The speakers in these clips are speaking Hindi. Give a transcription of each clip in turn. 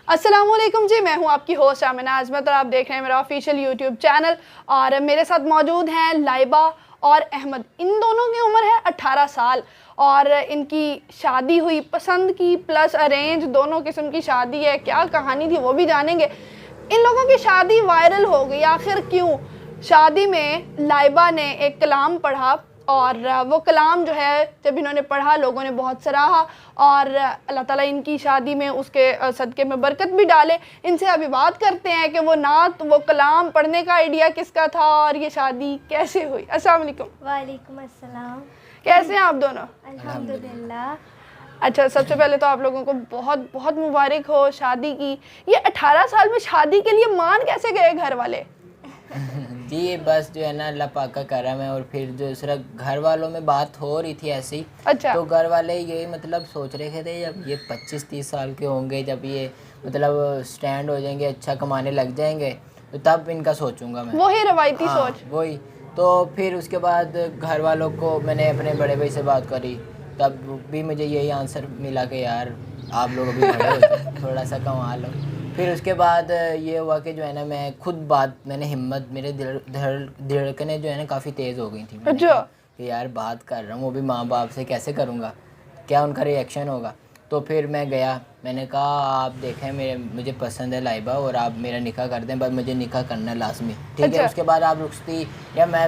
अस्सलामुअलैकुम जी, मैं हूं आपकी होस्ट आमिना आजमत और आप देख रहे हैं मेरा ऑफिशियल यूट्यूब चैनल। और मेरे साथ मौजूद हैं लाइबा और अहमद। इन दोनों की उम्र है 18 साल और इनकी शादी हुई पसंद की प्लस अरेंज, दोनों किस्म की शादी है। क्या कहानी थी वो भी जानेंगे। इन लोगों की शादी वायरल हो गई, आखिर क्यों? शादी में लाइबा ने एक कलाम पढ़ा और वो कलाम जो है जब इन्होंने पढ़ा लोगों ने बहुत सराहा और अल्लाह ताला इनकी शादी में उसके सदक़े में बरकत भी डाले। इनसे अभी बात करते हैं कि वो नात, वो कलाम पढ़ने का आइडिया किसका था और ये शादी कैसे हुई। अस्सलाम वालेकुम। वालेकुम अस्सलाम। कैसे हैं आप दोनों? अल्हम्दुलिल्लाह। अच्छा, सबसे पहले तो आप लोगों को बहुत बहुत मुबारक हो शादी की। ये 18 साल में शादी के लिए मान कैसे गए घर वाले? जी बस जो है ना अल्लाह पाक का करम है। और फिर जो सिर्फ घर वालों में बात हो रही थी ऐसी। अच्छा। तो घर वाले यही मतलब सोच रहे थे जब ये 25-30 साल के होंगे, जब ये मतलब स्टैंड हो जाएंगे, अच्छा कमाने लग जाएंगे, तो तब इनका सोचूंगा मैं। वही रवायती हाँ, सोच। वही। तो फिर उसके बाद घर वालों को मैंने अपने बड़े भाई से बात करी, तब भी मुझे यही आंसर मिला कि यार आप लोग अभी बड़े हो जाओ, थोड़ा सा कमा लो। फिर उसके बाद ये हुआ कि जो है ना मैं खुद मैंने हिम्मत, मेरे धड़कनें जो है ना काफ़ी तेज़ हो गई थी। मैंने कहा कि यार बात कर रहा हूँ, वो भी माँ बाप से, कैसे करूँगा, क्या उनका रिएक्शन होगा। तो फिर मैं गया, मैंने कहा आप देखें मुझे पसंद है लाइबा और आप मेरा निकाह कर दें, बस मुझे निकाह करना है लाजमी, ठीक है। उसके बाद आप रुखसती या मैं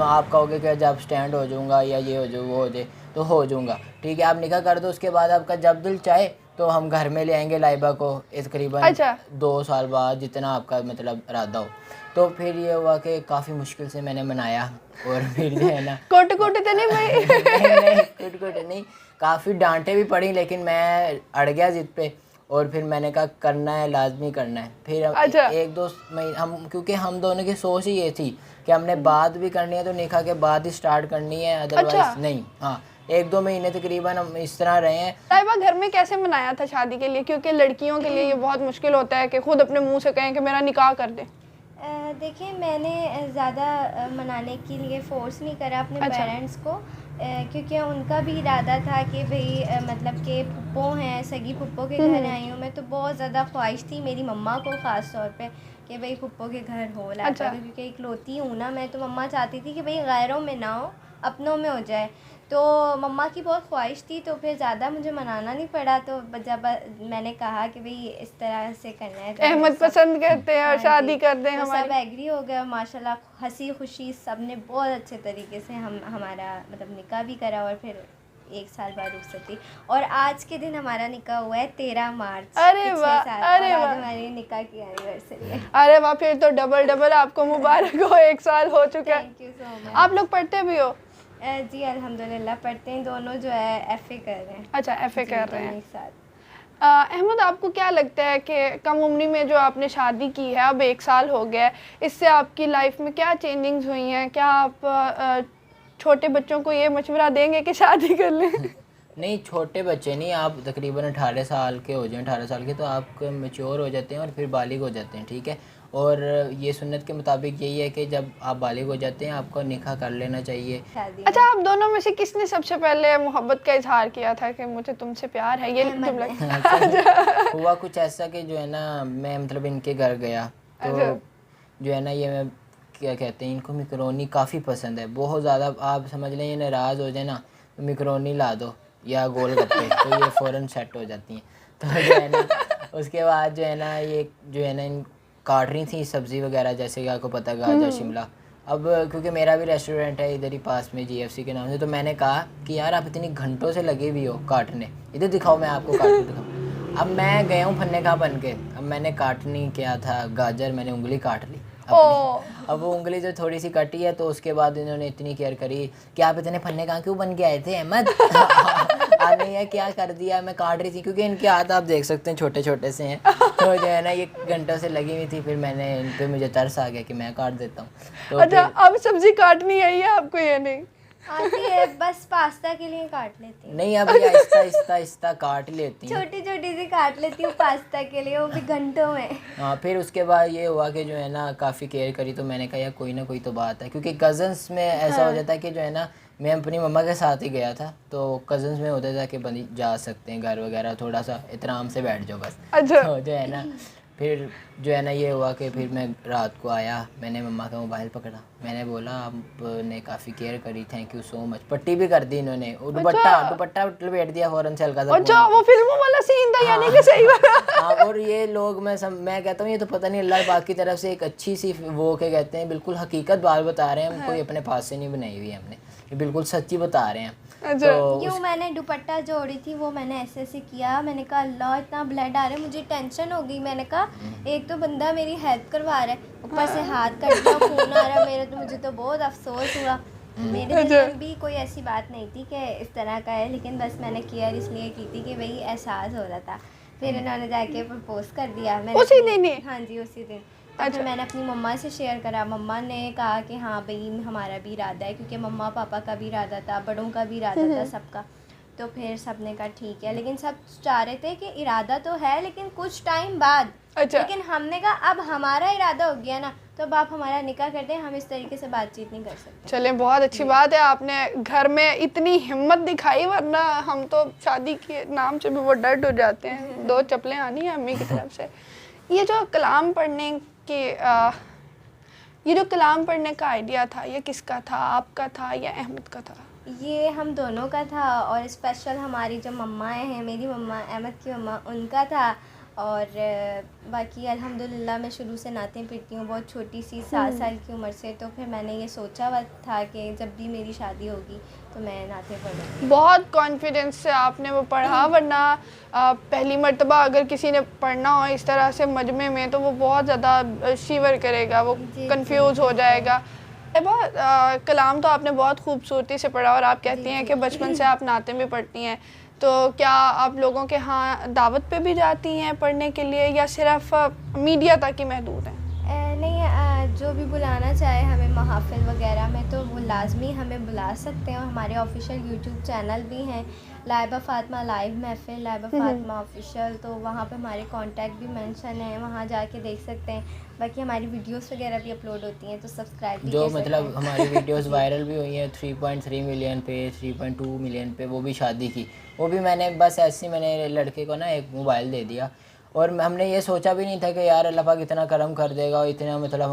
आप कहोगे कि जब स्टैंड हो जाऊँगा या ये हो जाए वो हो जाए तो हो जाऊँगा, ठीक है, आप निकाह कर दो। उसके बाद आपका जब दिल चाहे तो हम घर में ले आएंगे लाइबा को, तकरीबन 2 साल बाद, जितना आपका मतलब इरादा हो। तो फिर ये हुआ कि काफ़ी मुश्किल से मैंने मनाया और फिर जो है ना कोटे तो नहीं भाई? नहीं कोटे नहीं, काफ़ी डांटे भी पड़ी, लेकिन मैं अड़ गया ज़िद पे। और फिर मैंने कहा करना है, लाजमी करना है। फिर एक दो महीने हम, क्योंकि हम दोनों की सोच ही ये थी कि हमने बात भी करनी है तो निकाह के बाद ही स्टार्ट करनी है, अदरवाइज नहीं। हाँ, 1-2 महीने तकरीबन हम इस तरह रहे हैं। लाइबा घर में कैसे मनाया था शादी के लिए? क्योंकि लड़कियों के लिए ये बहुत मुश्किल होता है कि खुद अपने मुंह से कहें कि मेरा निकाह कर दे। देखिए, मैंने ज़्यादा मनाने के लिए फ़ोर्स नहीं करा अपने पेरेंट्स को, क्योंकि उनका भी इरादा था कि भाई मतलब कि फुप्पो हैं, सगी फुप्पो के घर आई हूँ मैं, तो बहुत ज़्यादा ख्वाहिश थी मेरी मम्मा को ख़ास तौर पे कि भाई फुप्पो के घर हो लाइबा, क्योंकि इकलौती हूँ ना मैं, तो मम्मा चाहती थी कि भाई गैरों में ना हो, अपनों में हो जाए। तो मम्मा की बहुत ख्वाहिश थी, तो फिर ज़्यादा मुझे मनाना नहीं पड़ा। तो जब मैंने कहा कि भाई इस तरह से करना है, तो अहमद पसंद करते हैं और शादी कर दें, तो हमारे सब एग्री हो गया। माशाल्लाह हंसी खुशी सब ने बहुत अच्छे तरीके से हमारा मतलब निकाह भी करा और फिर 1 साल बाद रुखसती। और आज के दिन हमारा निकाह हुआ है 13 मार्च। अरे वाह, अरे वाह, हमारी निकाह की एनिवर्सरी है। अरे वाह, फिर तो डबल आपको मुबारक हो, 1 साल हो चुका है। Thank you so much. आप लोग पढ़ते भी हो? जी अल्हम्दुलिल्लाह पढ़ते हैं, दोनों जो है एफए कर रहे हैं। अच्छा, एफए कर रहे हैं। एक साथ। अहमद, आपको क्या लगता है कि कम उम्र में जो आपने शादी की है, अब 1 साल हो गया है, इससे आपकी लाइफ में क्या चेंजिंग्स हुई हैं? क्या आप छोटे बच्चों को ये मशवरा देंगे कि शादी कर लें? नहीं, छोटे बच्चे नहीं, आप तकरीबन 18 साल के हो जाएं, 18 साल के, तो आप मैच्योर हो जाते हैं और फिर बालिग हो जाते हैं, ठीक है। और ये सुन्नत के मुताबिक यही है कि जब आप बालिग हो जाते हैं आपको निकाह कर लेना चाहिए। अच्छा, आप दोनों में से किसने सबसे पहले मोहब्बत का इजहार किया था कि मुझे तुमसे प्यार है? ये जुमला हुआ कुछ ऐसा कि जो है ना मैं मतलब इनके घर गया, तो जो है ना ये मैं क्या कहते हैं, इनको मिक्रोनी काफ़ी पसंद है, बहुत ज़्यादा। आप समझ लें ये नाराज़ हो जाए ना तो मिक्रोनी ला दो या गोलगप्पे तो ये फ़ौरन सेट हो जाती हैं। तो जो है ना उसके बाद जो है ना ये जो है ना इन काट रही थी सब्ज़ी वगैरह, जैसे कि आपको पता गाजर शिमला। अब क्योंकि मेरा भी रेस्टोरेंट है इधर ही पास में जीएफसी के नाम से, तो मैंने कहा कि यार आप इतनी घंटों से लगे हुई हो काटने, इधर दिखाओ मैं आपको काट के दिखाऊँ। अब मैं गया हूँ फन्ने खा बन के, अब मैंने काटनी क्या था गाजर, मैंने उंगली काट ली अपनी। अब वो उंगली जो थोड़ी सी कटी है, तो उसके बाद इन्होंने इतनी केयर करी कि आप इतने फन्ने कहाँ क्यों बन के आए थे अहमद? नहीं है, क्या कर दिया, मैं काट रही थी, क्योंकि इनके हाथ आप देख सकते हैं छोटे छोटे से हैं। तो जो है ना ये घंटों से लगी हुई थी, फिर मैंने इन पे मुझे तरस आ गया कि मैं काट देता हूँ। तो अच्छा, अब सब्जी काटनी आई है आपको? ये नहीं आती है, बस पास्ता के लिए काट लेती हूँ। नहीं, अब ये आहिस्ता काट लेती हूँ, छोटी छोटी सी काट लेती हूँ पास्ता के लिए, वो भी घंटों में। हाँ, फिर उसके बाद ये हुआ कि जो है ना काफ़ी केयर करी, तो मैंने कहा यार कोई ना कोई तो बात है, क्योंकि कज़न्स में ऐसा हो जाता है कि जो है ना मैं अपनी मम्मा के साथ ही गया था, तो कज़न्स में होता था कि बंदी जा सकते हैं घर वगैरह, थोड़ा सा एहतराम से बैठ जाओ बस। अच्छा। तो जो है ना फिर जो है ना ये हुआ कि फिर मैं रात को आया, मैंने मम्मा का मोबाइल पकड़ा, मैंने बोला आपने काफ़ी केयर करी, थैंक यू सो मच। पट्टी भी कर दी इन्होंने, वो दुपट्टा लपेट दिया फ़ौरन से हल्का सा। अच्छा, वो फिल्मों वाला सीन था यानी कि सही बात। हाँ, और ये लोग मैं कहता हूँ ये तो पता नहीं अल्लाह पाक की तरफ से एक अच्छी सी वो क्या कहते हैं, बिल्कुल हकीकत बात बता रहे हैं, हम कोई अपने पास से नहीं बनाई हुई हमने, ये बिल्कुल सच्ची बता रहे हैं। अच्छा। तो यूँ मैंने दुपट्टा जोड़ी थी, वो मैंने ऐसे ऐसे किया, मैंने कहा अल्लाह इतना ब्लड आ रहा है, मुझे टेंशन हो गई। मैंने कहा एक तो बंदा मेरी हेल्प करवा रहा है, ऊपर से हाथ कट गया, खून आ रहा मेरे, तो मुझे तो बहुत अफसोस हुआ। मेरे दिल में भी कोई ऐसी बात नहीं थी कि इस तरह का है, लेकिन बस मैंने केयर इसलिए की थी कि भाई एहसास हो रहा था। फिर इन्होंने जाके प्रपोज कर दिया मैंने उसी दिन ही? हाँ जी, उसी दिन। तो फिर मैंने अपनी मम्मा से शेयर करा, मम्मा ने कहा कि हाँ भाई हमारा भी इरादा है, क्योंकि मम्मा पापा का भी इरादा था, बड़ों का भी इरादा था, सबका। तो फिर सब ने कहा ठीक है, लेकिन सब चाह रहे थे कि इरादा तो है लेकिन कुछ टाइम बाद। अच्छा। लेकिन हमने कहा अब हमारा इरादा हो गया ना, तो अब आप हमारा निकाह कर दें, हम इस तरीके से बातचीत नहीं कर सकते। चले, बहुत अच्छी बात है, आपने घर में इतनी हिम्मत दिखाई, वरना हम तो शादी के नाम से भी वो डर हो जाते हैं। 2 चप्पलें आनी है अम्मी की तरफ से। ये जो कलाम पढ़ने के ये जो कलाम पढ़ने का आइडिया था, ये किसका था, आपका था या अहमद का था? ये हम दोनों का था, और स्पेशल हमारी जो मम्माएँ हैं, मेरी मम्मा, अहमद की मम्मा, उनका था। और बाकी अल्हम्दुलिल्लाह मैं शुरू से नातें पढ़ती हूँ, बहुत छोटी सी 7 साल की उम्र से। तो फिर मैंने ये सोचा हुआ था कि जब भी मेरी शादी होगी तो मैं नातें पढ़ूँगी। बहुत कॉन्फिडेंस से आपने वो पढ़ा, वरना पहली मर्तबा अगर किसी ने पढ़ना हो इस तरह से मजमे में तो वो बहुत ज़्यादा शिवर करेगा, वो कंफ्यूज हो जाएगा। कलाम तो आपने बहुत खूबसूरती से पढ़ा, और आप कहती हैं कि बचपन से आप नाते भी पढ़ती हैं, तो क्या आप लोगों के यहाँ दावत पे भी जाती हैं पढ़ने के लिए, या सिर्फ मीडिया तक ही महदूद हैं? नहीं, जो भी बुलाना चाहे हमें महाफिल वगैरह में तो वो लाजमी हमें बुला सकते हैं। और हमारे ऑफिशियल यूट्यूब चैनल भी हैं, लाइबा फ़ातिमा लाइव महफिल, लाइबा फ़ातिमा ऑफिशियल, तो वहाँ पे हमारे कांटेक्ट भी मेंशन है, वहाँ जाके देख सकते हैं। बाकी हमारी वीडियोस वगैरह भी अपलोड होती हैं, तो सब्सक्राइब भी जो कर सकते मतलब हैं। हमारी वीडियोस वायरल भी हुई हैं 3.3 मिलियन पे, 3.2 मिलियन पे, वो भी शादी की। वो भी मैंने बस ऐसे ही मैंने लड़के को ना एक मोबाइल दे दिया, और हमने ये सोचा भी नहीं था कि यार अल्लाह पाक इतना करम कर देगा और इतना मतलब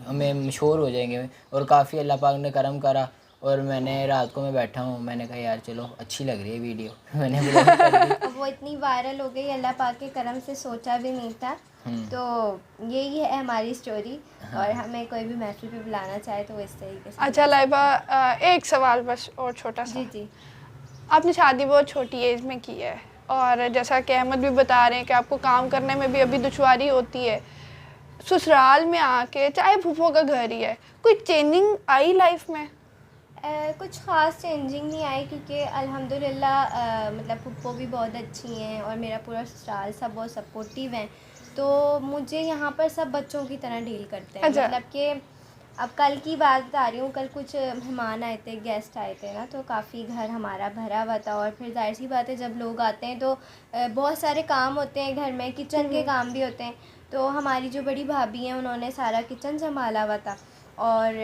हमें मशहूर हो जाएंगे। और काफ़ी अल्लाह पाक ने करम करा, और मैंने रात को मैं बैठा हूँ, मैंने कहा यार चलो अच्छी लग रही है वीडियो, मैंने ब्लॉग कर दी। अब वो इतनी वायरल हो गई, अल्लाह पाक के करम से, सोचा भी नहीं था। तो यही है हमारी स्टोरी। और हमें कोई भी महफिल पे बुलाना चाहे तो वो इस तरीके से। अच्छा लाइबा, एक सवाल बस और छोटा सा। जी जी। आपने शादी बहुत छोटी एज में की है, और जैसा कि अहमद भी बता रहे हैं कि आपको काम करने में भी अभी दुश्वारी होती है, ससुराल में आके, चाहे फूफो का घर ही है, कोई चेंजिंग आई लाइफ में? कुछ ख़ास चेंजिंग नहीं आई, क्योंकि अल्हम्दुलिल्लाह मतलब फुप्पो भी बहुत अच्छी हैं और मेरा पूरा ससुराल सब बहुत सपोर्टिव हैं। तो मुझे यहाँ पर सब बच्चों की तरह डील करते हैं। अच्छा। मतलब कि अब कल की बात बता रही हूँ, कल कुछ मेहमान आए थे, गेस्ट आए थे ना, तो काफ़ी घर हमारा भरा हुआ था। और फिर जाहिर सी बात है जब लोग आते हैं तो बहुत सारे काम होते हैं घर में, किचन के काम भी होते हैं। तो हमारी जो बड़ी भाभी हैं उन्होंने सारा किचन संभाला हुआ था, और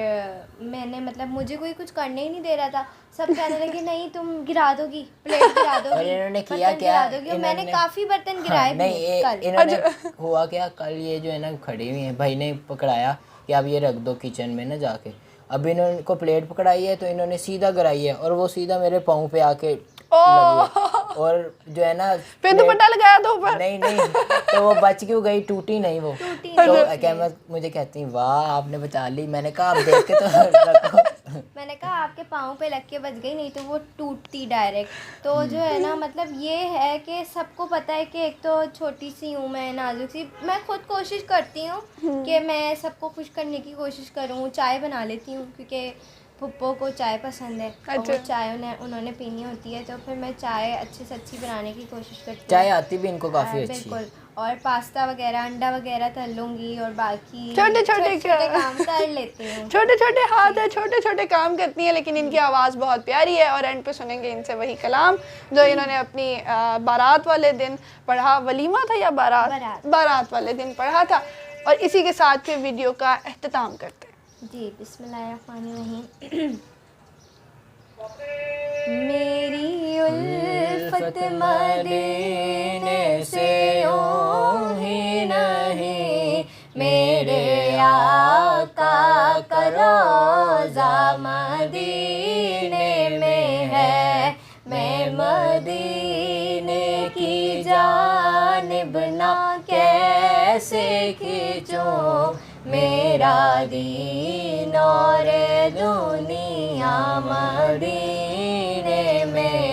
मैंने मतलब मुझे कोई कुछ करने ही नहीं दे रहा था। सब कहने लगे नहीं तुम गिरा दोगी, प्लेट गिरा दोगी, और इन्होंने किया बर्तन क्या, गिरा दोगी। और मैंने इन्होंने काफ़ी बर्तन गिराए भी नहीं कल। इन्होंने हुआ क्या, कल ये जो है ना खड़ी हुई है, भाई ने पकड़ाया कि अब ये रख दो किचन में ना जाके। अब इन्होंने को प्लेट पकड़ाई है तो इन्होंने सीधा गिराई है, और वो सीधा मेरे पाँव पे आके लगी है। और जो है ना फिर दुपट्टा लगाया तो ऊपर? नहीं नहीं, तो वो बच क्यों गई, टूटी नहीं वो। तो अहमद मुझे कहती वाह आपने बचा ली। मैंने कहा आप देख के तो रखो। मैंने कहा आपके पाँव पे लग के बच गई, नहीं तो वो टूटती डायरेक्ट। तो जो है ना मतलब ये है कि सबको पता है कि एक तो छोटी सी हूँ मैं, नाजुक सी। मैं खुद कोशिश करती हूँ कि मैं सबको खुश करने की कोशिश करूँ। चाय बना लेती हूँ क्योंकि फुप्पो को चाय पसंद है, और वो चाय उन्होंने पीनी होती है, तो फिर मैं चाय अच्छे से अच्छी बनाने की कोशिश करती हूँ। चाय आती भी इनको काफ़ी अच्छी है। बिल्कुल। और पास्ता वगैरह, अंडा वगैरह तल लूँगी, और बाकी छोटे छोटे काम कर लेती हूँ। छोटे छोटे हाथ है, छोटे छोटे काम करती हैं, लेकिन इनकी आवाज़ बहुत प्यारी है। और एंड पे सुनेंगे इनसे वही कलाम जो इन्होंने अपनी बारात वाले दिन पढ़ा। वलीमा था या बारात वाले दिन पढ़ा था। और इसी के साथ फिर वीडियो का एख्तिताम करते हैं। जी, बिस्मिल्लाहिर्रहमानिर्रहीम। मेरी उल्फत मदीने से यूं ही नहीं, मेरे आका का रोज़ा मदीने में है। मैं मदीने की जानिब ना कैसे खींचूं, मेरा दीन और दुनिया मदीने में